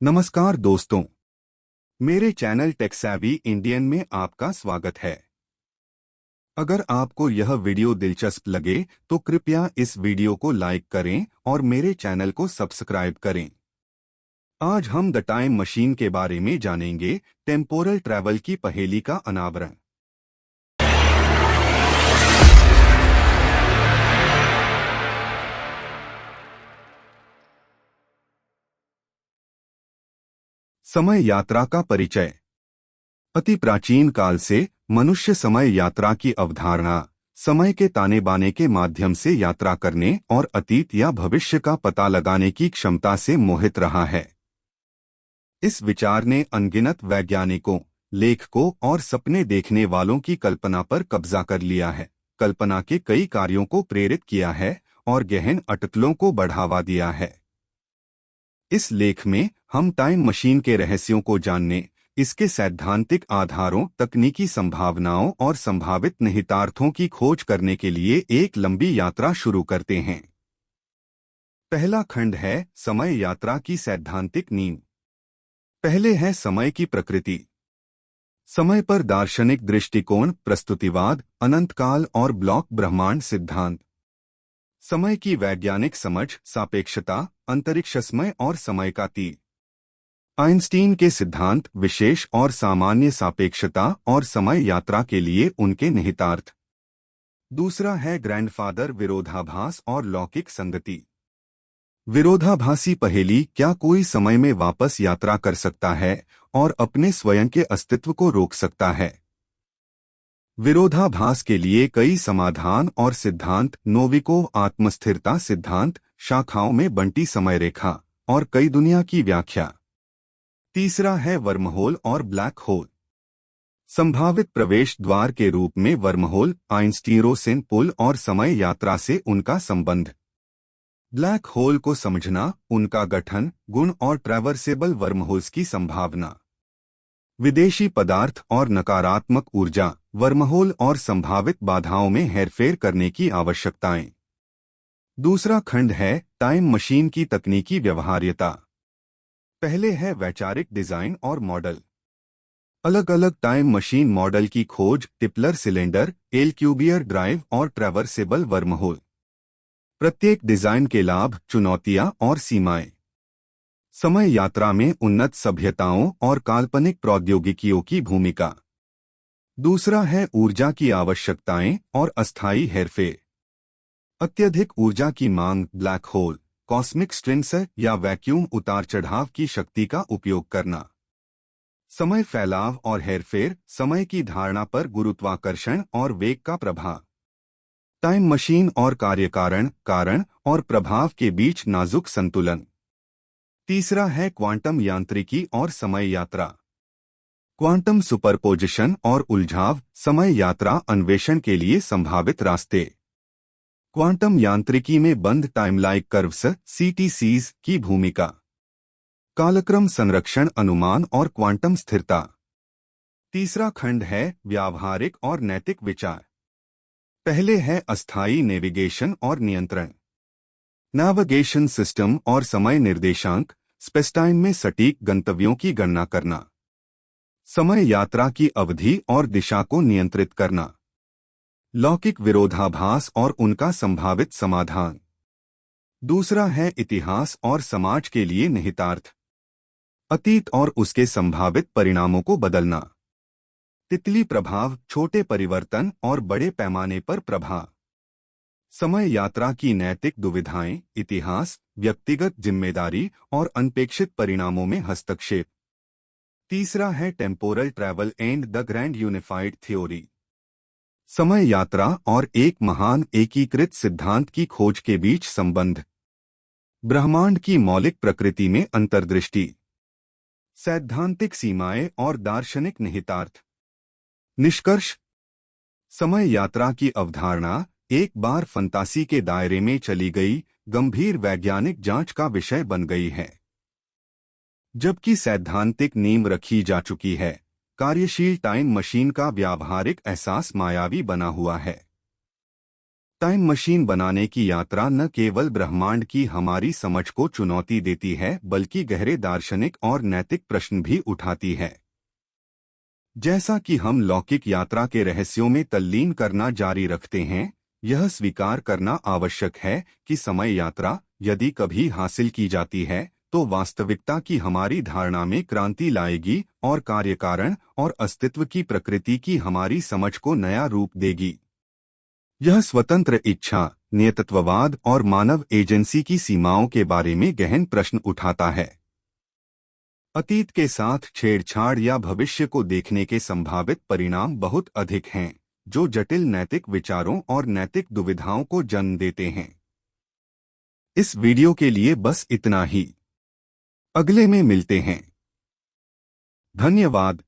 नमस्कार दोस्तों, मेरे चैनल टेक्सैवी इंडियन में आपका स्वागत है। अगर आपको यह वीडियो दिलचस्प लगे तो कृपया इस वीडियो को लाइक करें और मेरे चैनल को सब्सक्राइब करें। आज हम द टाइम मशीन के बारे में जानेंगे, टेम्पोरल ट्रैवल की पहेली का अनावरण। समय यात्रा का परिचय। अति प्राचीन काल से मनुष्य समय यात्रा की अवधारणा, समय के ताने बाने के माध्यम से यात्रा करने और अतीत या भविष्य का पता लगाने की क्षमता से मोहित रहा है। इस विचार ने अनगिनत वैज्ञानिकों, लेखकों और सपने देखने वालों की कल्पना पर कब्जा कर लिया है, कल्पना के कई कार्यों को प्रेरित किया है और गहन अटकलों को बढ़ावा दिया है। इस लेख में हम टाइम मशीन के रहस्यों को जानने, इसके सैद्धांतिक आधारों, तकनीकी संभावनाओं और संभावित निहितार्थों की खोज करने के लिए एक लंबी यात्रा शुरू करते हैं। पहला खंड है समय यात्रा की सैद्धांतिक नींव। पहले है समय की प्रकृति। समय पर दार्शनिक दृष्टिकोण, प्रस्तुतिवाद, अनंतकाल और ब्लॉक ब्रह्मांड सिद्धांत। समय की वैज्ञानिक समझ, सापेक्षता, अंतरिक्षसमय और समय का तीर। आइंस्टीन के सिद्धांत, विशेष और सामान्य सापेक्षता और समय यात्रा के लिए उनके निहितार्थ। दूसरा है ग्रैंडफादर विरोधाभास और लौकिक संगति। विरोधाभासी पहेली, क्या कोई समय में वापस यात्रा कर सकता है और अपने स्वयं के अस्तित्व को रोक सकता है? विरोधाभास के लिए कई समाधान और सिद्धांत, नोविकोव आत्मस्थिरता सिद्धांत, शाखाओं में बंटी समय रेखा और कई दुनिया की व्याख्या। तीसरा है वर्महोल और ब्लैक होल। संभावित प्रवेश द्वार के रूप में वर्महोल, आइंस्टीन पुल और समय यात्रा से उनका संबंध। ब्लैक होल को समझना, उनका गठन, गुण और ट्रैवर्सेबल वर्महोल्स की संभावना। विदेशी पदार्थ और नकारात्मक ऊर्जा, वर्महोल और संभावित बाधाओं में हेरफेर करने की आवश्यकताएं। दूसरा खंड है टाइम मशीन की तकनीकी व्यवहार्यता। पहले है वैचारिक डिजाइन और मॉडल। अलग अलग टाइम मशीन मॉडल की खोज, टिपलर सिलेंडर, एलक्यूबियर ड्राइव और ट्रैवर्सेबल वर्महोल। प्रत्येक डिजाइन के लाभ, चुनौतियां और सीमाएं। समय यात्रा में उन्नत सभ्यताओं और काल्पनिक प्रौद्योगिकियों की भूमिका। दूसरा है ऊर्जा की आवश्यकताएं और अस्थायी हेरफेर। अत्यधिक ऊर्जा की मांग, ब्लैक होल, कॉस्मिक स्ट्रिंग्स या वैक्यूम उतार चढ़ाव की शक्ति का उपयोग करना। समय फैलाव और हेरफेर, समय की धारणा पर गुरुत्वाकर्षण और वेग का प्रभाव। टाइम मशीन और कार्यकारण, कारण और प्रभाव के बीच नाजुक संतुलन। तीसरा है क्वांटम यांत्रिकी और समय यात्रा। क्वांटम सुपरपोजिशन और उलझाव, समय यात्रा अन्वेषण के लिए संभावित रास्ते। क्वांटम यांत्रिकी में बंद टाइमलाइन कर्व्स, सीटीसीज की भूमिका। कालक्रम संरक्षण, अनुमान और क्वांटम स्थिरता। तीसरा खंड है व्यावहारिक और नैतिक विचार। पहले है अस्थायी नेविगेशन और नियंत्रण। नेविगेशन सिस्टम और समय निर्देशांक, स्पेसटाइम में सटीक गंतव्यों की गणना करना। समय यात्रा की अवधि और दिशा को नियंत्रित करना। लौकिक विरोधाभास और उनका संभावित समाधान। दूसरा है इतिहास और समाज के लिए निहितार्थ। अतीत और उसके संभावित परिणामों को बदलना। तितली प्रभाव, छोटे परिवर्तन और बड़े पैमाने पर प्रभाव। समय यात्रा की नैतिक दुविधाएं, इतिहास, व्यक्तिगत जिम्मेदारी और अनपेक्षित परिणामों में हस्तक्षेप। तीसरा है temporal travel and the grand unified theory. समय यात्रा और एक महान एकीकृत सिद्धांत की खोज के बीच संबंध। ब्रह्मांड की मौलिक प्रकृति में अंतर्दृष्टि। सैद्धांतिक सीमाएं और दार्शनिक निहितार्थ। निष्कर्ष। समय यात्रा की अवधारणा एक बार फंतासी के दायरे में चली गई, गंभीर वैज्ञानिक जांच का विषय बन गई है। जबकि सैद्धांतिक नींव रखी जा चुकी है, कार्यशील टाइम मशीन का व्यावहारिक एहसास मायावी बना हुआ है। टाइम मशीन बनाने की यात्रा न केवल ब्रह्मांड की हमारी समझ को चुनौती देती है बल्कि गहरे दार्शनिक और नैतिक प्रश्न भी उठाती है। जैसा कि हम लौकिक यात्रा के रहस्यों में तल्लीन करना जारी रखते हैं, यह स्वीकार करना आवश्यक है कि समय यात्रा यदि कभी हासिल की जाती है तो वास्तविकता की हमारी धारणा में क्रांति लाएगी और कार्यकारण और अस्तित्व की प्रकृति की हमारी समझ को नया रूप देगी। यह स्वतंत्र इच्छा, नियतत्ववाद और मानव एजेंसी की सीमाओं के बारे में गहन प्रश्न उठाता है। अतीत के साथ छेड़छाड़ या भविष्य को देखने के संभावित परिणाम बहुत अधिक हैं, जो जटिल नैतिक विचारों और नैतिक दुविधाओं को जन्म देते हैं। इस वीडियो के लिए बस इतना ही। अगले में मिलते हैं। धन्यवाद।